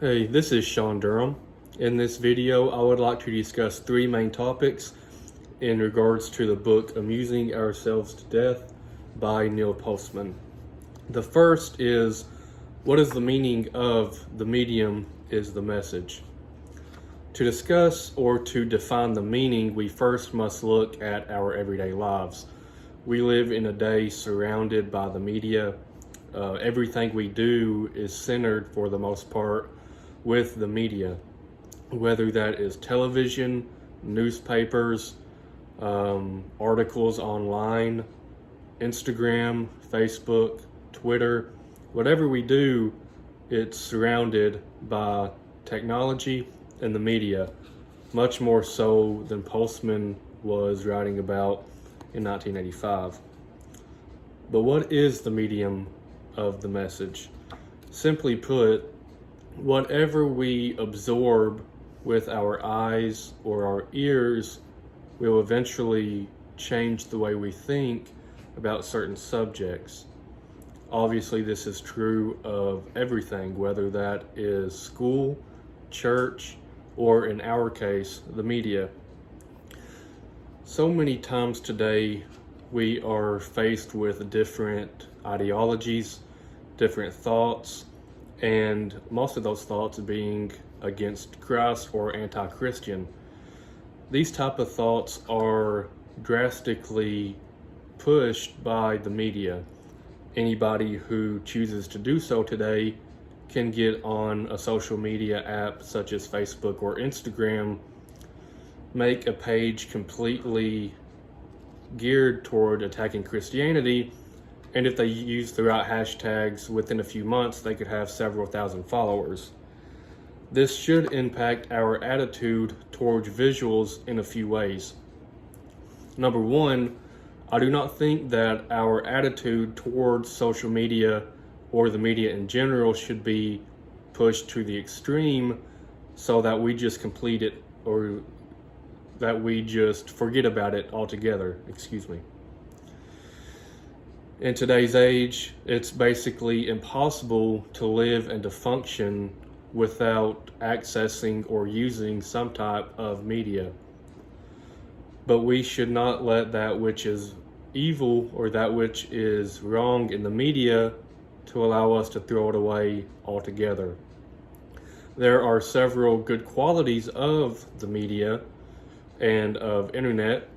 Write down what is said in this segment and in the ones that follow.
Hey, this is Sean Durham. In this video, I would like to discuss three main topics in regards to the book Amusing Ourselves to Death by Neil Postman. The first is, what is the meaning of the medium is the message? To discuss or to define the meaning, we first must look at our everyday lives. We live in a day surrounded by the media. Everything we do is centered, for the most part, with the media, whether that is television, newspapers, articles online, Instagram, Facebook, Twitter. Whatever we do, it's surrounded by technology and the media, much more so than Postman was writing about in 1985. But what is the medium of the message? Simply put, whatever we absorb with our eyes or our ears will eventually change the way we think about certain subjects. Obviously, this is true of everything, whether that is school, church, or in our case, the media. So many times today, we are faced with different ideologies, different thoughts, and most of those thoughts being against Christ or anti-Christian. These type of thoughts are drastically pushed by the media. Anybody who chooses to do so today can get on a social media app such as Facebook or Instagram, make a page completely geared toward attacking Christianity, and if they use the right hashtags, within a few months, they could have several thousand followers. This should impact our attitude towards visuals in a few ways. Number one, I do not think that our attitude towards social media or the media in general should be pushed to the extreme so that we just complete it or that we just forget about it altogether. In today's age, it's basically impossible to live and to function without accessing or using some type of media. But we should not let that which is evil or that which is wrong in the media to allow us to throw it away altogether. There are several good qualities of the media and of internet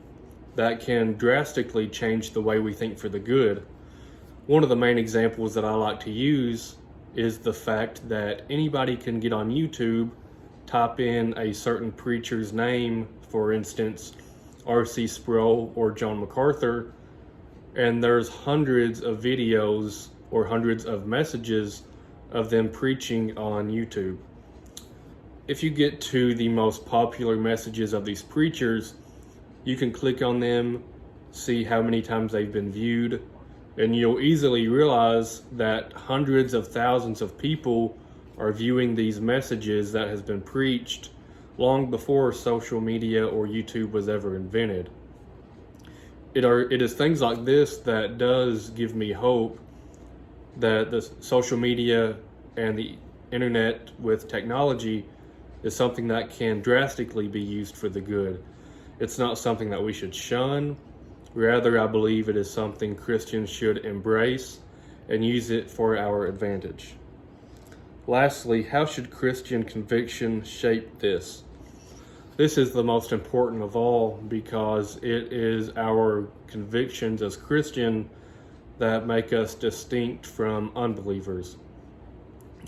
that can drastically change the way we think for the good. One of the main examples that I like to use is the fact that anybody can get on YouTube, type in a certain preacher's name, for instance, R.C. Sproul or John MacArthur, and there's hundreds of videos or hundreds of messages of them preaching on YouTube. If you get to the most popular messages of these preachers, you can click on them, see how many times they've been viewed, and you'll easily realize that hundreds of thousands of people are viewing these messages that has been preached long before social media or YouTube was ever invented. It is things like this that does give me hope that the social media and the internet with technology is something that can drastically be used for the good. It's not something that we should shun. Rather, I believe it is something Christians should embrace and use it for our advantage. Lastly, how should Christian conviction shape this? This is the most important of all because it is our convictions as Christian that make us distinct from unbelievers.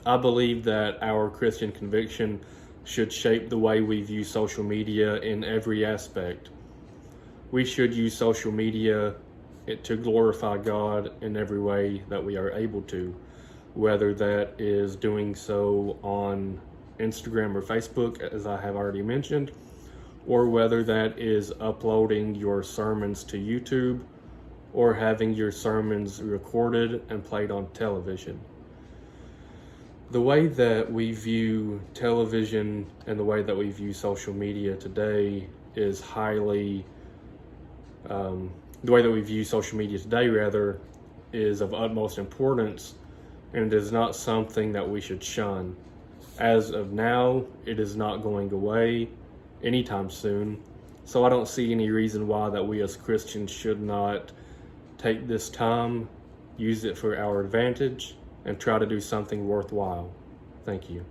I believe that our Christian conviction should shape the way we view social media in every aspect. We should use social media to glorify God in every way that we are able to, whether that is doing so on Instagram or Facebook, as I have already mentioned, or whether that is uploading your sermons to YouTube or having your sermons recorded and played on television. The way that we view television and the way that we view social media today is the way that we view social media today, is of utmost importance, and it is not something that we should shun. As of now, it is not going away anytime soon. So I don't see any reason why that we as Christians should not take this time, use it for our advantage, and try to do something worthwhile. Thank you.